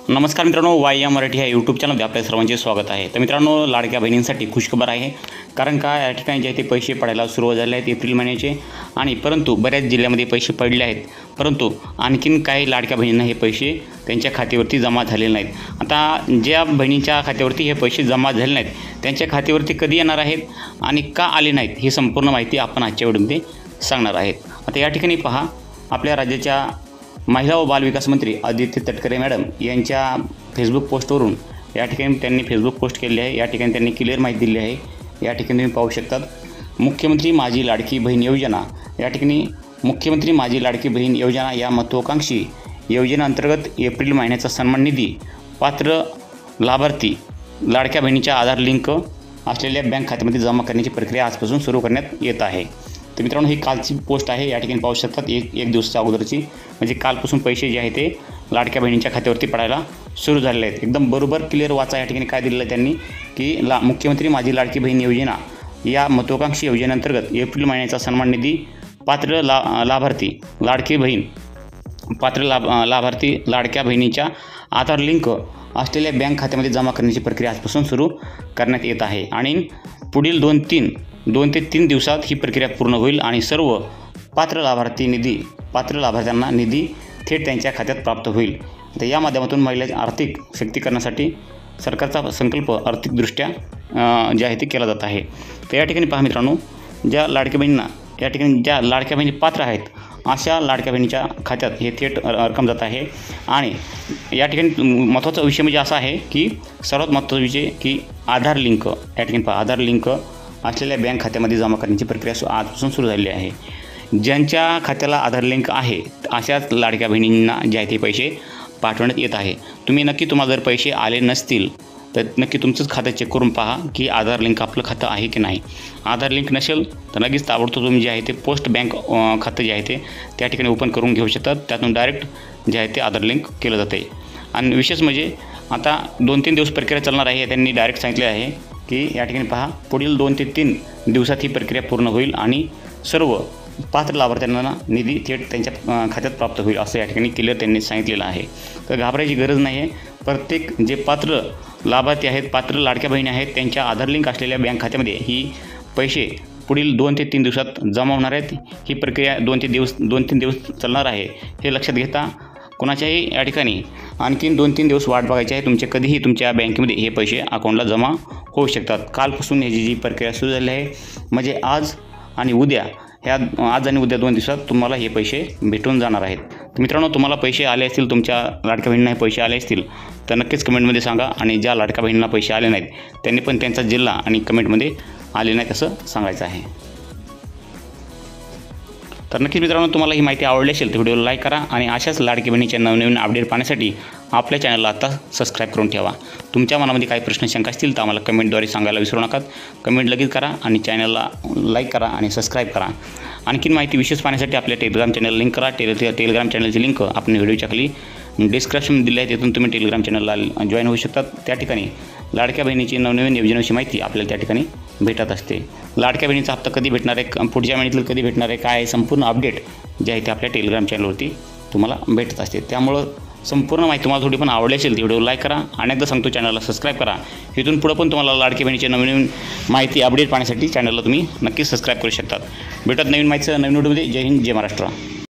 नमस्कार मित्रांनो, वाय या मराठी ह्या यूट्यूब चॅनलमध्ये आपल्या सर्वांचे स्वागत आहे। तर मित्रांनो, लाडक्या बहिणींसाठी खुशखबर आहे। कारण का या ठिकाणी जे ते पैसे पडायला सुरू झाले आहेत एप्रिल महिन्याचे, आणि परंतु बऱ्याच जिल्ह्यामध्ये पैसे पडले आहेत, परंतु आणखीन काही लाडक्या बहिणींना हे पैसे त्यांच्या खात्यावरती जमा झालेले नाहीत। आता ज्या बहिणींच्या खात्यावरती हे पैसे जमा झाले नाहीत त्यांच्या खात्यावरती कधी येणार आहेत आणि का आले नाहीत ही संपूर्ण माहिती आपण आजच्या व्हिडिओमध्ये सांगणार आहेत। आता या ठिकाणी पहा, आपल्या राज्याच्या महिला व बालविकास मंत्री आदित्य तटकरे मॅडम यांच्या फेसबुक पोस्टवरून या ठिकाणी त्यांनी फेसबुक पोस्ट केली आहे। या ठिकाणी त्यांनी क्लिअर माहिती दिली आहे। या ठिकाणी तुम्ही पाहू शकतात, मुख्यमंत्री माझी लाडकी बहीण योजना, या ठिकाणी मुख्यमंत्री माझी लाडकी बहीण योजना या महत्त्वाकांक्षी योजनेअंतर्गत एप्रिल महिन्याचा सन्मान निधी पात्र लाभार्थी लाडक्या बहिणीच्या आधार लिंक असलेल्या बँक खात्यामध्ये जमा करण्याची प्रक्रिया आजपासून सुरू करण्यात येत आहे। तर मित्रांनो, ही कालची पोस्ट आहे। या ठिकाणी पाहू शकतात, एक दिवसाच्या अगोदरची, म्हणजे कालपासून पैसे जे आहे ते लाडक्या बहिणींच्या खात्यावरती पडायला सुरू झालेले आहेत। एकदम बरोबर क्लिअर वाचा। या ठिकाणी काय दिलेलं आहे त्यांनी की मुख्यमंत्री माझी लाडकी बहीण योजना या महत्त्वाकांक्षी योजनेअंतर्गत एप्रिल महिन्याचा सन्मान निधी पात्र लाभार्थी लाडकी बहीण लाभार्थी लाडक्या बहिणीच्या आधार लिंक असलेल्या बँक खात्यामध्ये जमा करण्याची प्रक्रिया आजपासून सुरू करण्यात येत आहे। आणि पुढील 2 ते 3 दिवसात ही प्रक्रिया पूर्ण होईल आणि सर्व पात्र लाभार्थ्यांना निधी थेट त्यांच्या खात्यात प्राप्त होईल। तर या माध्यमातून महिलांच्या आर्थिक शक्तीकरणासाठी सरकारचा संकल्प आर्थिकदृष्ट्या जे आहे ते केला जात आहे। तर या ठिकाणी पहा मित्रांनो, ज्या लाडक्या बहिणी पात्र आहेत अशा लाडक्या बहिणीच्या खात्यात हे थेट रक्कम जात आहे। आणि या ठिकाणी महत्त्वाचा विषय म्हणजे असा आहे की सर्वात महत्त्वाचा विषय की आधार लिंक, या ठिकाणी पहा, आधार लिंक असलेल्या बँक खात्यामध्ये जमा करण्याची प्रक्रिया आजपासून सुरू झालेली आहे। ज्यांच्या खात्याला आधार लिंक आहे अशाच लाडक्या बहिणींना जे आहे ते पैसे पाठवण्यात येत आहे। तुम्हाला जर पैसे आले नसतील तर नक्की तुमचंच खातं चेक करून पहा की आधार लिंक आपलं खातं आहे की नाही। आधार लिंक नसेल तर लगेच ताबडतोब तुम्ही जे आहे ते पोस्ट बँक खातं जे आहे ते त्या ठिकाणी ओपन करून घेऊ शकतात। त्यातून डायरेक्ट जे आहे ते आधार लिंक केलं जाते। आणि विशेष म्हणजे आता 2-3 दिवस प्रक्रिया चालणार आहे, त्यांनी डायरेक्ट सांगितले आहे की या ठिकाणी पहा, पुढील 2 ते 3 दिवसात ही प्रक्रिया पूर्ण होईल आणि सर्व पात्र लाभार्थ्यांना निधी थेट त्यांच्या खात्यात प्राप्त होईल, असं या ठिकाणी क्लिअर त्यांनी सांगितलेलं आहे। तर घाबरायची गरज नाही आहे। प्रत्येक जे पात्र लाभार्थी आहेत, पात्र लाडक्या बहिणी आहेत, त्यांच्या आधार लिंक असलेल्या बँक खात्यामध्ये ही पैसे पुढील 2 ते 3 दिवसात जमा होणार आहेत। ही प्रक्रिया 2-3 दिवस चालणार आहे, हे लक्षात घेता कोणाच्याही या ठिकाणी आणखीन 2-3 दिवस वाट बघायची आहे। कधीही तुमच्या बँकेमध्ये हे पैसे अकाउंटला जमा होऊ शकतात। कालपासून ह्याची जी प्रक्रिया सुरू झाली आहे, म्हणजे आज आणि उद्या 2 दिवसात तुम्हाला हे पैसे भेटून जाणार आहेत। तर मित्रांनो, तुम्हाला पैसे आले असतील, तुमच्या लाडक्या बहिणींना हे पैसे आले असतील तर नक्कीच कमेंटमध्ये सांगा। आणि ज्या लाडक्या बहिणींना पैसे आले नाहीत त्यांनी पण त्यांचा जिल्हा आणि कमेंटमध्ये आले नाहीत असं सांगायचं आहे। तर नक्कीच मित्रांनो, तुम्हाला ही माहिती आवडली असेल तर व्हिडिओला लाईक करा आणि अशाच लाडकी बहिणीच्या नवनवीन अपडेट पाहण्यासाठी आपल्या चॅनलला आता सबस्क्राईब करून ठेवा। तुमच्या मनामध्ये काही प्रश्न शंका असतील तर आम्हाला कमेंटद्वारे सांगायला विसरू नका। कमेंट लगेच करा आणि चॅनलला लाईक करा आणि सबस्क्राईब करा। आणखीन माहिती विशेष पाहण्यासाठी आपल्या टेलिग्राम चॅनल लिंक करा। टेलिग्राम चॅनलची लिंक आपण व्हिडिओच्या खाली डिस्क्रिप्शन दिली आहे, तिथून तुम्ही टेलिग्राम चॅनलला जॉईन होऊ शकतात। त्या ठिकाणी लाडक्या बहिणीची नवनवीन योजनेची माहिती आपल्याला त्या ठिकाणी भेटत असते। लाडक्या बहिणीचा हप्ता कधी भेटणार आहे, पुढच्या महिन्यातील कधी भेटणार आहे, काय संपूर्ण अपडेट जे आहे ते आपल्या टेलिग्राम चॅनलवरती तुम्हाला भेटत असते। त्यामुळं संपूर्ण माहिती तुम्हाला थोडी पण आवडली असेल तर व्हिडिओ लाईक करा आणि एकदा सांगतो चॅनलला सबस्क्राईब करा। इथून पुढं पण तुम्हाला लाडकी बहिणीची नवीन माहिती अपडेट पाहण्यासाठी चॅनलला तुम्ही नक्कीच सबस्क्राईब करू शकतात। भेटत नवीन माहितीचं नवीन व्हिडिओमध्ये। जय हिंद, जय महाराष्ट्र।